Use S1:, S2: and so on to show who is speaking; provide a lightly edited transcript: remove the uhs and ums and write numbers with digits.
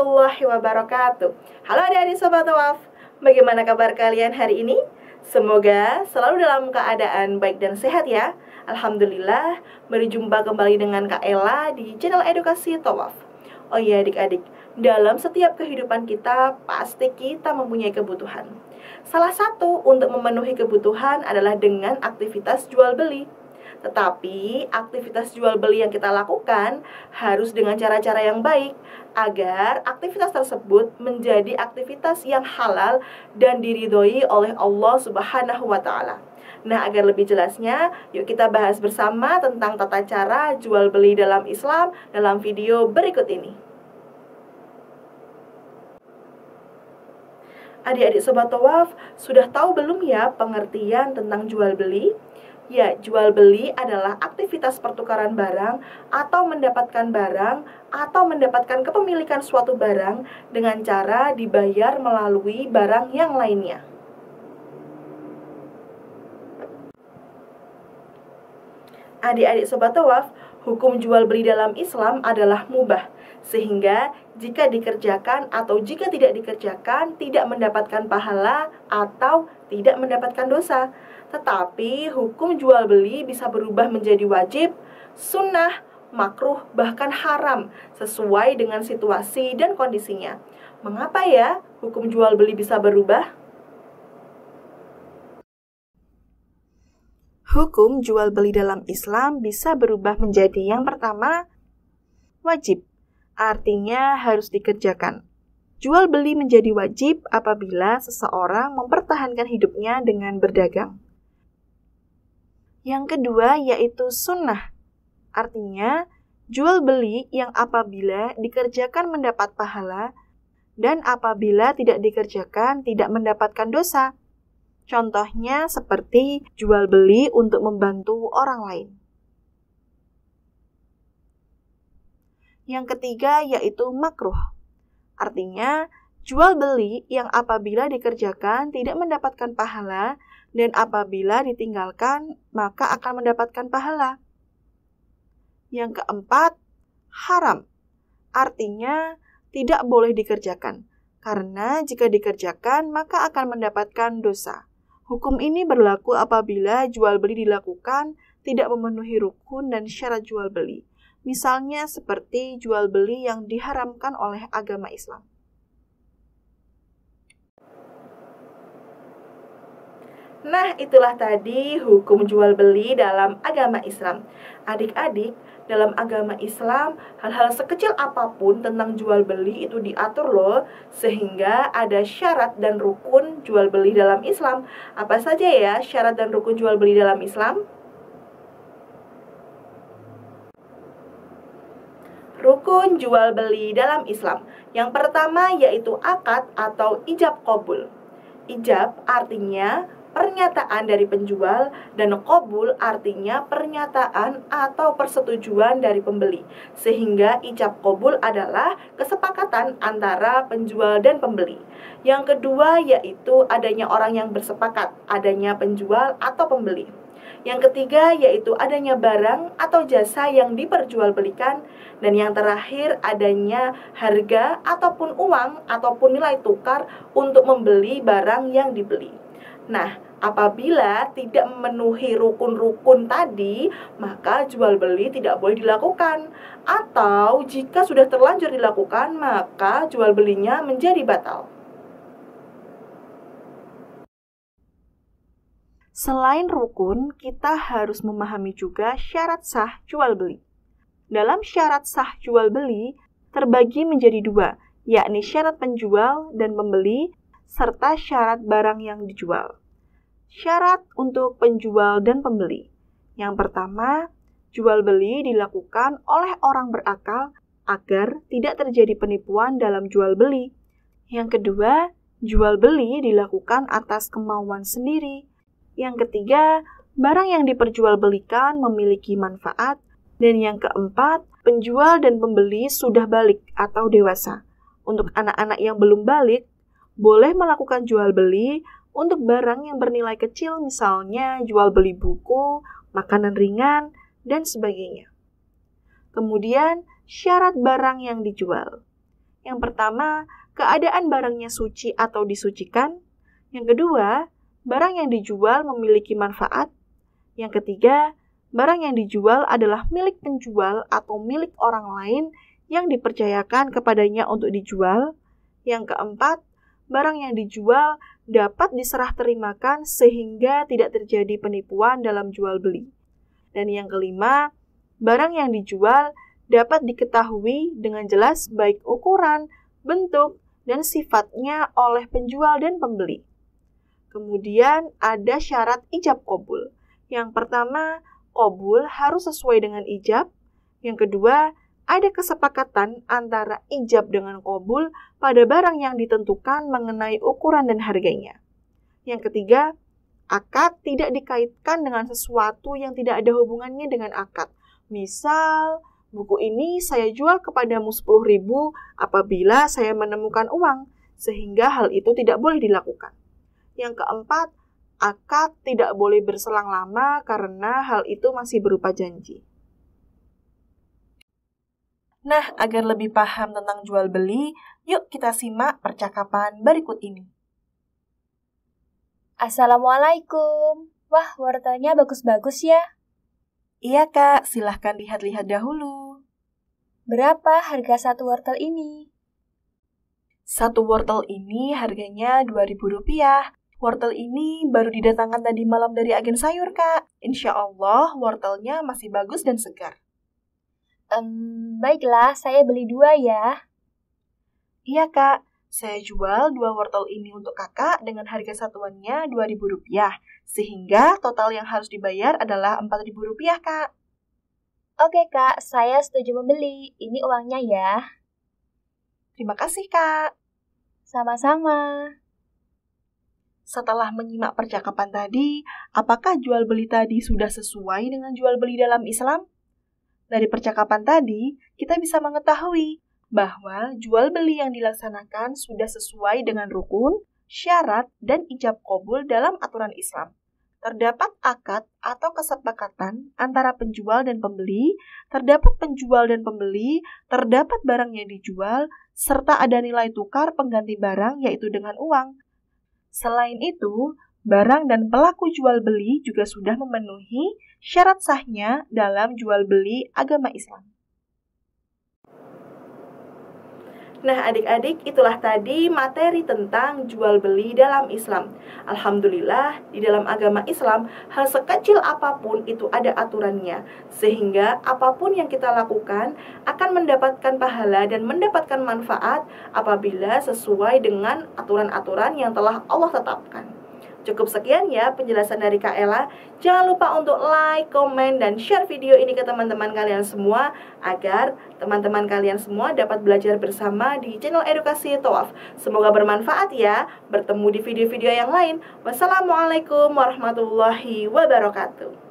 S1: warahmatullahi wabarakatuh. Halo adik-adik Sobat Tawaf, bagaimana kabar kalian hari ini? Semoga selalu dalam keadaan baik dan sehat ya. Alhamdulillah, berjumpa kembali dengan Kak Ella di channel Edukasi Tawaf. Oh iya adik-adik, dalam setiap kehidupan kita pasti kita mempunyai kebutuhan. Salah satu untuk memenuhi kebutuhan adalah dengan aktivitas jual beli. Tetapi aktivitas jual beli yang kita lakukan harus dengan cara-cara yang baik agar aktivitas tersebut menjadi aktivitas yang halal dan diridhoi oleh Allah Subhanahu wa Ta'ala. Nah, agar lebih jelasnya, yuk kita bahas bersama tentang tata cara jual beli dalam Islam dalam video berikut ini. Adik-adik Sobat Tawaf, sudah tahu belum ya pengertian tentang jual beli? Ya, jual beli adalah aktivitas pertukaran barang atau mendapatkan barang atau mendapatkan kepemilikan suatu barang dengan cara dibayar melalui barang yang lainnya. Adik-adik Sobat Tawaf, hukum jual beli dalam Islam adalah mubah, sehingga jika dikerjakan atau jika tidak dikerjakan tidak mendapatkan pahala atau tidak mendapatkan dosa. Tetapi hukum jual beli bisa berubah menjadi wajib, sunnah, makruh, bahkan haram sesuai dengan situasi dan kondisinya. Mengapa ya hukum jual beli bisa berubah? Hukum jual beli dalam Islam bisa berubah menjadi yang pertama, wajib, artinya harus dikerjakan. Jual beli menjadi wajib apabila seseorang mempertahankan hidupnya dengan berdagang. Yang kedua yaitu sunnah, artinya jual beli yang apabila dikerjakan mendapat pahala dan apabila tidak dikerjakan tidak mendapatkan dosa. Contohnya seperti jual beli untuk membantu orang lain. Yang ketiga yaitu makruh, artinya jual beli yang apabila dikerjakan tidak mendapatkan pahala dan apabila ditinggalkan maka akan mendapatkan pahala. Yang keempat, haram, artinya tidak boleh dikerjakan karena jika dikerjakan maka akan mendapatkan dosa. Hukum ini berlaku apabila jual beli dilakukan tidak memenuhi rukun dan syarat jual beli. Misalnya seperti jual beli yang diharamkan oleh agama Islam. Nah, itulah tadi hukum jual beli dalam agama Islam. Adik-adik, dalam agama Islam, hal-hal sekecil apapun tentang jual beli itu diatur loh, sehingga ada syarat dan rukun jual beli dalam Islam. Apa saja ya syarat dan rukun jual beli dalam Islam? Rukun jual beli dalam Islam. Yang pertama yaitu akad atau ijab qabul. Ijab artinya pernyataan dari penjual dan qabul artinya pernyataan atau persetujuan dari pembeli. Sehingga ijab qabul adalah kesepakatan antara penjual dan pembeli. Yang kedua yaitu adanya orang yang bersepakat, adanya penjual atau pembeli. Yang ketiga yaitu adanya barang atau jasa yang diperjualbelikan. Dan yang terakhir adanya harga ataupun uang ataupun nilai tukar untuk membeli barang yang dibeli. Nah, apabila tidak memenuhi rukun-rukun tadi, maka jual beli tidak boleh dilakukan. Atau jika sudah terlanjur dilakukan, maka jual belinya menjadi batal. Selain rukun, kita harus memahami juga syarat sah jual beli. Dalam syarat sah jual beli, terbagi menjadi dua, yakni syarat penjual dan pembeli, serta syarat barang yang dijual. Syarat untuk penjual dan pembeli. Yang pertama, jual beli dilakukan oleh orang berakal agar tidak terjadi penipuan dalam jual beli. Yang kedua, jual beli dilakukan atas kemauan sendiri. Yang ketiga, barang yang diperjualbelikan memiliki manfaat. Dan yang keempat, penjual dan pembeli sudah balik atau dewasa. Untuk anak-anak yang belum balik, boleh melakukan jual beli untuk barang yang bernilai kecil, misalnya jual beli buku, makanan ringan, dan sebagainya. Kemudian, syarat barang yang dijual. Yang pertama, keadaan barangnya suci atau disucikan. Yang kedua, barang yang dijual memiliki manfaat. Yang ketiga, barang yang dijual adalah milik penjual atau milik orang lain yang dipercayakan kepadanya untuk dijual. Yang keempat, barang yang dijual dapat diserah terimakan sehingga tidak terjadi penipuan dalam jual beli. Dan yang kelima, barang yang dijual dapat diketahui dengan jelas baik ukuran, bentuk, dan sifatnya oleh penjual dan pembeli. Kemudian ada syarat ijab qabul. Yang pertama, qabul harus sesuai dengan ijab. Yang kedua, ada kesepakatan antara ijab dengan qabul pada barang yang ditentukan mengenai ukuran dan harganya. Yang ketiga, akad tidak dikaitkan dengan sesuatu yang tidak ada hubungannya dengan akad. Misal, buku ini saya jual kepadamu 10.000 apabila saya menemukan uang, sehingga hal itu tidak boleh dilakukan. Yang keempat, akad tidak boleh berselang lama karena hal itu masih berupa janji. Nah, agar lebih paham tentang jual beli, yuk kita simak percakapan berikut ini.
S2: Assalamualaikum. Wah, wortelnya bagus-bagus ya.
S1: Iya kak, silahkan lihat-lihat dahulu.
S2: Berapa harga satu wortel ini?
S1: Satu wortel ini harganya Rp2.000. Wortel ini baru didatangkan tadi malam dari agen sayur kak. Insya Allah wortelnya masih bagus dan segar.
S2: Baiklah, saya beli 2 ya.
S1: Iya kak, saya jual 2 wortel ini untuk kakak dengan harga satuannya Rp2.000. Sehingga total yang harus dibayar adalah Rp4.000 kak.
S2: Oke kak, saya setuju membeli. Ini uangnya ya.
S1: Terima kasih kak.
S2: Sama-sama.
S1: Setelah menyimak percakapan tadi, apakah jual beli tadi sudah sesuai dengan jual beli dalam Islam? Dari percakapan tadi, kita bisa mengetahui bahwa jual beli yang dilaksanakan sudah sesuai dengan rukun, syarat, dan ijab qabul dalam aturan Islam. Terdapat akad atau kesepakatan antara penjual dan pembeli, terdapat penjual dan pembeli, terdapat barang yang dijual, serta ada nilai tukar pengganti barang yaitu dengan uang. Selain itu, barang dan pelaku jual beli juga sudah memenuhi syarat sahnya dalam jual beli agama Islam. Nah adik-adik, itulah tadi materi tentang jual beli dalam Islam. Alhamdulillah, di dalam agama Islam, hal sekecil apapun itu ada aturannya. Sehingga apapun yang kita lakukan akan mendapatkan pahala dan mendapatkan manfaat apabila sesuai dengan aturan-aturan yang telah Allah tetapkan. Cukup sekian ya penjelasan dari Kak Ella. Jangan lupa untuk like, komen, dan share video ini ke teman-teman kalian semua agar teman-teman kalian semua dapat belajar bersama di channel Edukasi Thawaf. Semoga bermanfaat ya. Bertemu di video-video yang lain. Wassalamualaikum warahmatullahi wabarakatuh.